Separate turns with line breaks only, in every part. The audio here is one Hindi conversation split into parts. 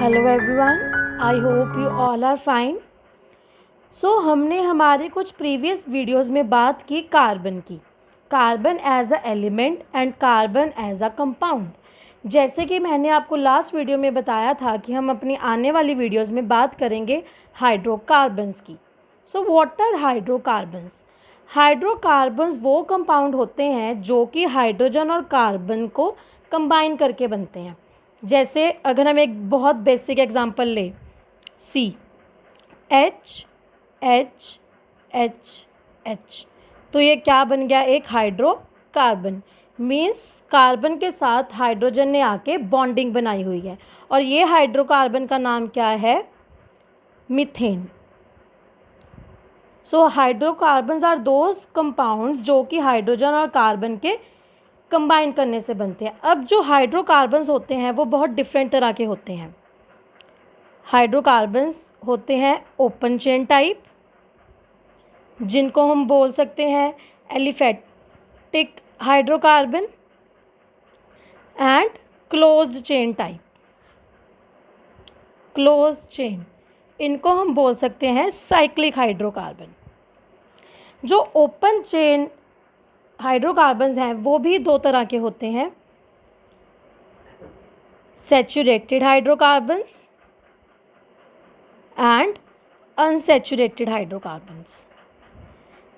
Hello everyone, I hope you all are fine. हमने हमारे कुछ प्रीवियस वीडियोस में बात की कार्बन की, carbon as a element and carbon as a compound. जैसे कि मैंने आपको लास्ट वीडियो में बताया था कि हम अपनी आने वाली वीडियोस में बात करेंगे हाइड्रोकार्बन्स की। What are hydrocarbons? हाइड्रोकार्बन्स वो कंपाउंड होते हैं जो कि हाइड्रोजन और कार्बन को कंबाइन करके बनते हैं। जैसे अगर हम एक बहुत बेसिक एग्जांपल लें, C H H H H, तो ये क्या बन गया? एक हाइड्रोकार्बन। मीन्स कार्बन के साथ हाइड्रोजन ने आके बॉन्डिंग बनाई हुई है, और ये हाइड्रोकार्बन का नाम क्या है? Methane. Hydrocarbons are those compounds जो कि हाइड्रोजन और कार्बन के कंबाइन करने से बनते हैं। अब जो हाइड्रोकार्बन्स होते हैं वो बहुत डिफरेंट तरह के होते हैं। हाइड्रोकार्बन्स होते हैं ओपन चेन टाइप, जिनको हम बोल सकते हैं aliphatic hydrocarbon, and closed chain type. Closed chain, इनको हम बोल सकते हैं साइक्लिक हाइड्रोकार्बन। जो ओपन चेन हाइड्रोकार्बन्स हैं वो भी दो तरह के होते हैं, saturated hydrocarbons and unsaturated hydrocarbons.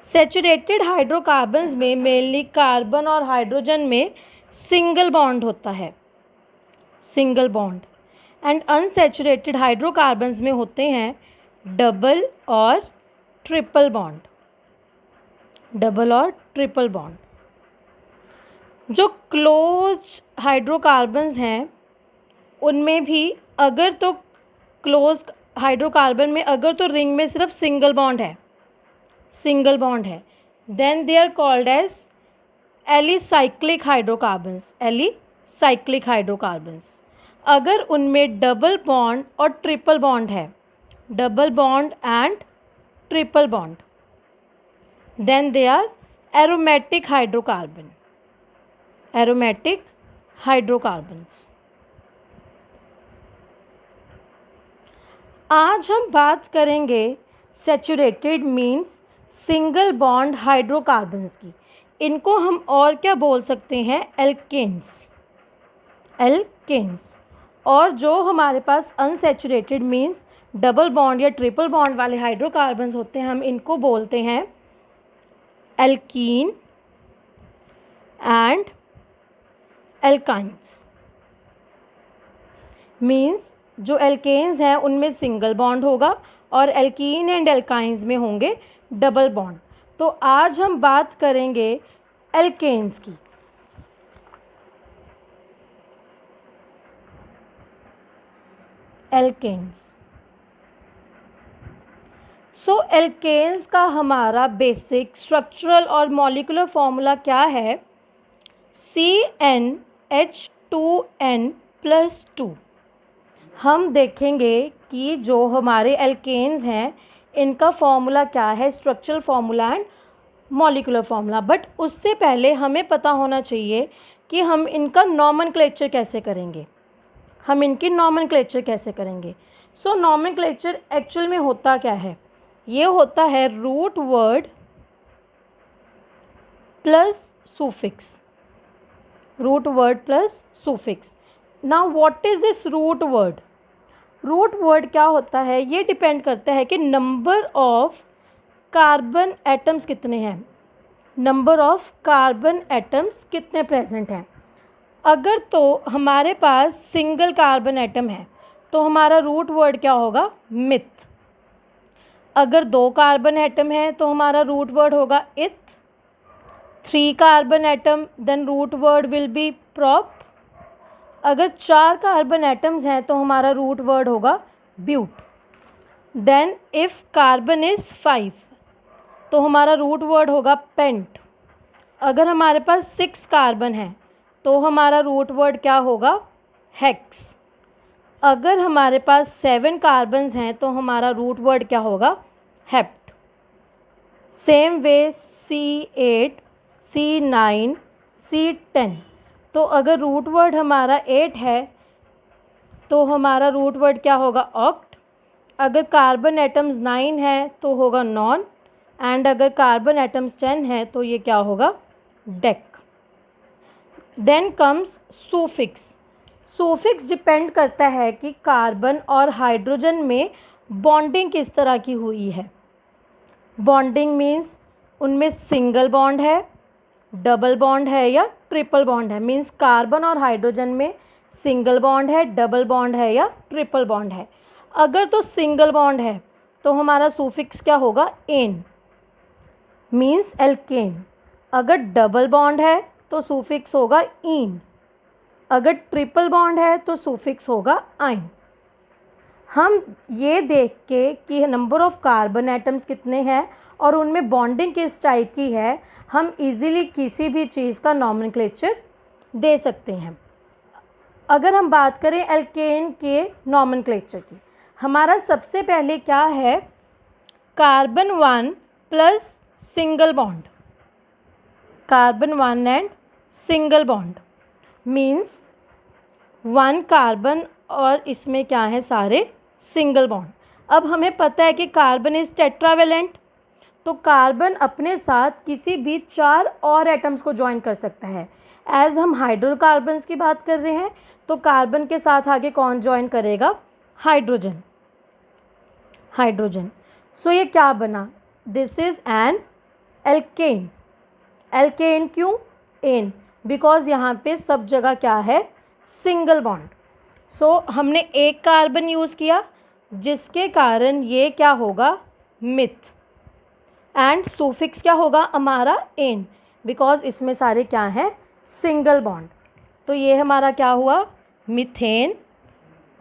Saturated hydrocarbons में मेनली कार्बन और हाइड्रोजन में सिंगल बॉन्ड होता है, single bond. And unsaturated hydrocarbons में होते हैं डबल और ट्रिपल बॉन्ड, डबल और ट्रिपल बॉन्ड। जो क्लोज हाइड्रोकार्बन्स हैं उनमें भी अगर तो क्लोज हाइड्रोकार्बन में अगर तो रिंग में सिर्फ सिंगल बॉन्ड है, सिंगल बॉन्ड है, then they are called as alicyclic hydrocarbons, alicyclic hydrocarbons. अगर उनमें डबल बॉन्ड और ट्रिपल बॉन्ड है, double bond and triple bond, then they are aromatic hydrocarbon, aromatic hydrocarbons. आज हम बात करेंगे saturated means single bond hydrocarbons की। इनको हम और क्या बोल सकते हैं? Alkanes, alkanes. और जो हमारे पास अनसैचुरेटेड मीन्स डबल बॉन्ड या ट्रिपल बॉन्ड वाले हाइड्रोकार्बन्स होते हैं, हम इनको बोलते हैं एल्कीन एंड एल्काइंस। मीन्स जो एल्केन्स हैं उनमें सिंगल बॉन्ड होगा और एल्कीन एंड एल्काइंस में होंगे डबल बॉन्ड। तो आज हम बात करेंगे एल्केन्स की। एल्केन्स। एल्केन्स का हमारा बेसिक स्ट्रक्चरल और मॉलिक्यूलर फॉर्मूला क्या है? CnH2n+2। हम देखेंगे कि जो हमारे एल्केन्स हैं इनका फॉर्मूला क्या है, structural formula and molecular formula. But उससे पहले हमें पता होना चाहिए कि हम इनका नॉमेनक्लेचर कैसे करेंगे, हम इनकी नॉमेनक्लेचर कैसे करेंगे। नॉमेनक्लेचर एक्चुअल में होता क्या है? ये होता है root word plus suffix, root word plus suffix. Now what is this root word? Root word क्या होता है? ये डिपेंड करता है कि नंबर ऑफ कार्बन एटम्स कितने हैं, नंबर ऑफ कार्बन एटम्स कितने प्रेजेंट हैं। अगर तो हमारे पास सिंगल कार्बन एटम है तो हमारा रूट वर्ड क्या होगा? मिथ। अगर दो कार्बन एटम है तो हमारा रूट वर्ड होगा eth. 3 carbon atom, then root word will be prop. अगर 4 कार्बन एटम्स हैं तो हमारा रूट वर्ड होगा but. Then if carbon is 5 तो हमारा रूट वर्ड होगा पेंट। अगर हमारे पास 6 कार्बन है तो हमारा रूट वर्ड क्या होगा? हेक्स। अगर हमारे पास 7 कार्बन्स हैं तो हमारा रूट वर्ड क्या होगा? Hept. Same way C8, C9, C10। तो अगर रूट वर्ड हमारा 8 है तो हमारा रूट वर्ड क्या होगा? ऑक्ट। अगर कार्बन एटम्स 9 है तो होगा नॉन, एंड अगर कार्बन एटम्स 10 है तो ये क्या होगा? Dec. Then comes suffix. Suffix depend करता है कि कार्बन और हाइड्रोजन में बॉन्डिंग किस तरह की हुई है। बॉन्डिंग मीन्स उनमें सिंगल बॉन्ड है, डबल बॉन्ड है या ट्रिपल बॉन्ड है। मीन्स कार्बन और हाइड्रोजन में सिंगल बॉन्ड है, डबल बॉन्ड है या ट्रिपल बॉन्ड है। अगर तो सिंगल बॉन्ड है तो हमारा सूफिक्स क्या होगा? Ane, means alkane. अगर डबल बॉन्ड है तो सूफिक्स होगा ईन। अगर ट्रिपल बॉन्ड है तो सूफिक्स होगा आइन। हम ये देख के कि नंबर ऑफ कार्बन एटम्स कितने हैं और उनमें बॉन्डिंग किस टाइप की है, हम इजीली किसी भी चीज़ का नॉमेनक्लेचर दे सकते हैं। अगर हम बात करें एल्केन के नॉमेनक्लेचर की, हमारा सबसे पहले क्या है? Carbon 1 plus single bond, carbon 1 and single bond means 1 carbon और इसमें क्या है? सारे सिंगल बॉन्ड। अब हमें पता है कि कार्बन इज़ टेट्रावेलेंट, तो कार्बन अपने साथ किसी भी 4 और एटम्स को ज्वाइन कर सकता है। एज हम हाइड्रोकार्बन्स की बात कर रहे हैं तो कार्बन के साथ आगे कौन ज्वाइन करेगा? हाइड्रोजन। हाइड्रोजन। सो ये क्या बना? This is ane alkane. Alkane क्यों? एन, बिकॉज यहाँ पे सब जगह क्या है? Single bond. सो हमने एक कार्बन यूज़ किया जिसके कारण ये क्या होगा? मिथ। एंड सूफिक्स क्या होगा हमारा? एन, बिकॉज इसमें सारे क्या हैं? Single bond. तो ये हमारा क्या हुआ? मीथेन।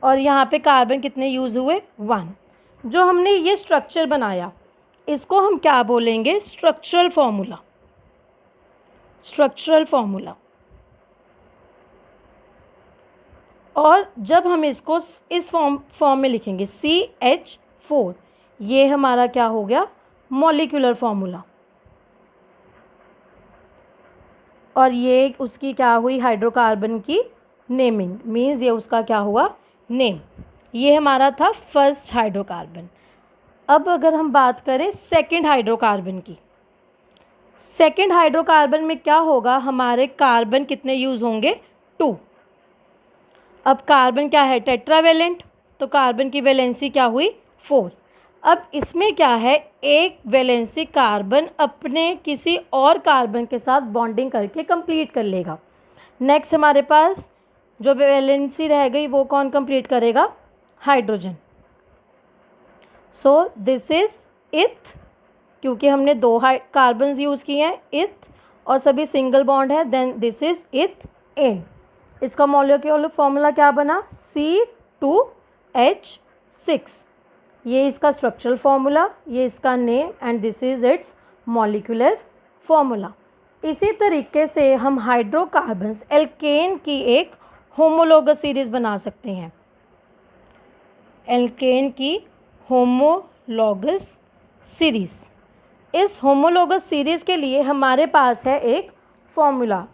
और यहाँ पे कार्बन कितने यूज़ हुए? 1। जो हमने ये स्ट्रक्चर बनाया इसको हम क्या बोलेंगे? Structural formula. Structural formula. और जब हम इसको इस फॉर्म में लिखेंगे CH4, ये हमारा क्या हो गया? Molecular formula. और ये उसकी क्या हुई? हाइड्रोकार्बन की नेमिंग, मीन्स ये उसका क्या हुआ? नेम। ये हमारा था फर्स्ट हाइड्रोकार्बन। अब अगर हम बात करें सेकंड हाइड्रोकार्बन की, सेकंड हाइड्रोकार्बन में क्या होगा? हमारे कार्बन कितने यूज़ होंगे? 2। अब कार्बन क्या है? टेट्रावेलेंट, तो कार्बन की वैलेंसी क्या हुई? 4। अब इसमें क्या है? एक वैलेंसी कार्बन अपने किसी और कार्बन के साथ बॉन्डिंग करके कंप्लीट कर लेगा। नेक्स्ट हमारे पास जो वैलेंसी रह गई वो कौन कंप्लीट करेगा? हाइड्रोजन। सो दिस इज़ इथ, क्योंकि हमने 2 कार्बन्स यूज़ किए हैं, इथ, और सभी सिंगल बॉन्ड है, देन दिस इज़ इथ एन। इसका मॉलिक्यूलर फॉर्मूला क्या बना? C2H6। ये इसका स्ट्रक्चरल फॉर्मूला, ये इसका name, and this is it's molecular formula. इसी तरीके से हम हाइड्रोकार्बन्स एल्केन की एक होमोलोगस सीरीज़ बना सकते हैं। एल्केन की होमोलोगस सीरीज़। इस होमोलोगस सीरीज़ के लिए हमारे पास है एक फॉर्मूला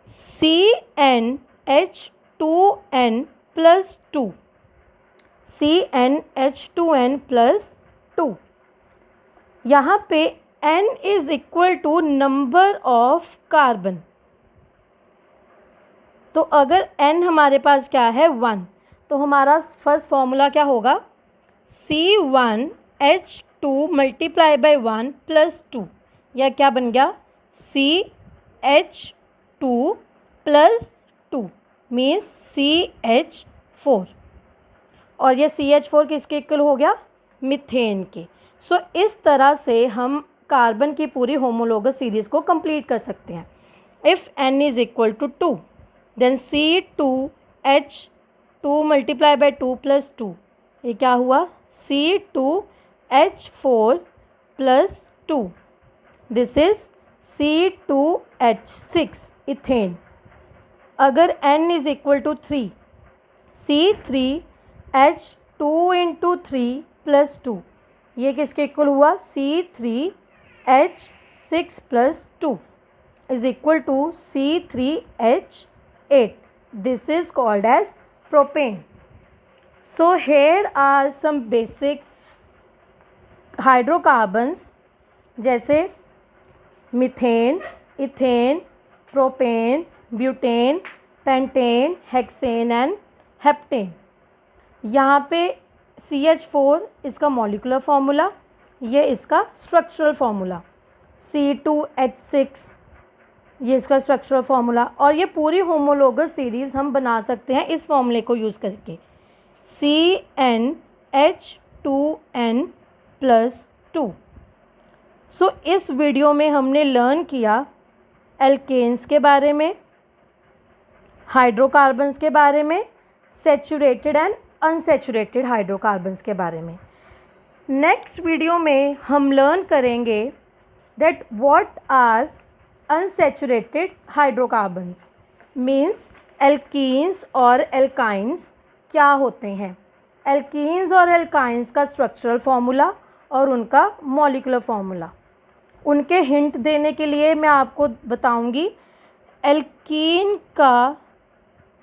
CnH2n+2। CnH2n+2। यहाँ पे n is equal to number of carbon. तो अगर n हमारे पास क्या है? 1, तो हमारा फर्स्ट फॉर्मूला क्या होगा? C1H2 × 1+2, या क्या बन गया? CH2+2 means CH4। और ये CH4 किसके इक्वल हो गया? मीथेन के। सो इस तरह से हम कार्बन की पूरी होमोलोगस सीरीज़ को कंप्लीट कर सकते हैं। If n is equal to 2 then C2H2 × 2+2, ये क्या हुआ? C2H4+2, this is C2H6 ethane. अगर n is equal to 3, C3H2 × 3+2, ये किसके इक्वल हुआ? C3H6+2 is equal to C3H8, this is called as propane. So here are some basic hydrocarbons जैसे methane, ethane, propane, butane, pentane, hexane and heptane. यहाँ पे CH4 इसका मॉलिक्यूलर फार्मूला, ये इसका स्ट्रक्चरल फार्मूला, C2H6 ये इसका स्ट्रक्चरल फार्मूला, और ये पूरी होमोलोगस सीरीज़ हम बना सकते हैं इस फार्मूले को यूज़ करके, CnH2n+2। सो इस वीडियो में हमने लर्न किया एल्केन्स के बारे में, हाइड्रोकार्बन्स के बारे में, सैचुरेटेड एंड अनसैचुरेटेड हाइड्रोकार्बन्स के बारे में। नेक्स्ट वीडियो में हम लर्न करेंगे that what are unsaturated hydrocarbons, means alkenes और एल्काइंस क्या होते हैं, एल्कीन्स और एल्काइंस का स्ट्रक्चरल फार्मूला और उनका मॉलिक्यूलर फार्मूला। उनके हिंट देने के लिए मैं आपको बताऊंगी, एल्कीन का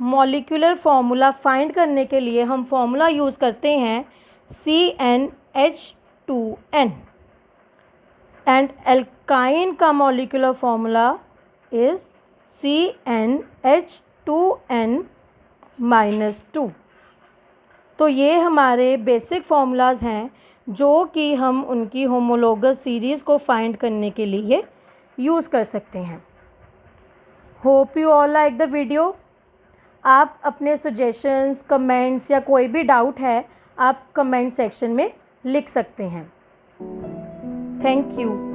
मॉलिक्यूलर फार्मूला फाइंड करने के लिए हम फार्मूला यूज़ करते हैं CnH2n, एंड एल्काइन का मॉलिक्यूलर फार्मूला इज़ CnH2n-2। तो ये हमारे बेसिक फार्मूलाज हैं जो कि हम उनकी होमोलोगस सीरीज़ को फाइंड करने के लिए यूज़ कर सकते हैं। Hope you all like the video. आप अपने सजेशंस, कमेंट्स या कोई भी डाउट है आप कमेंट सेक्शन में लिख सकते हैं। Thank you.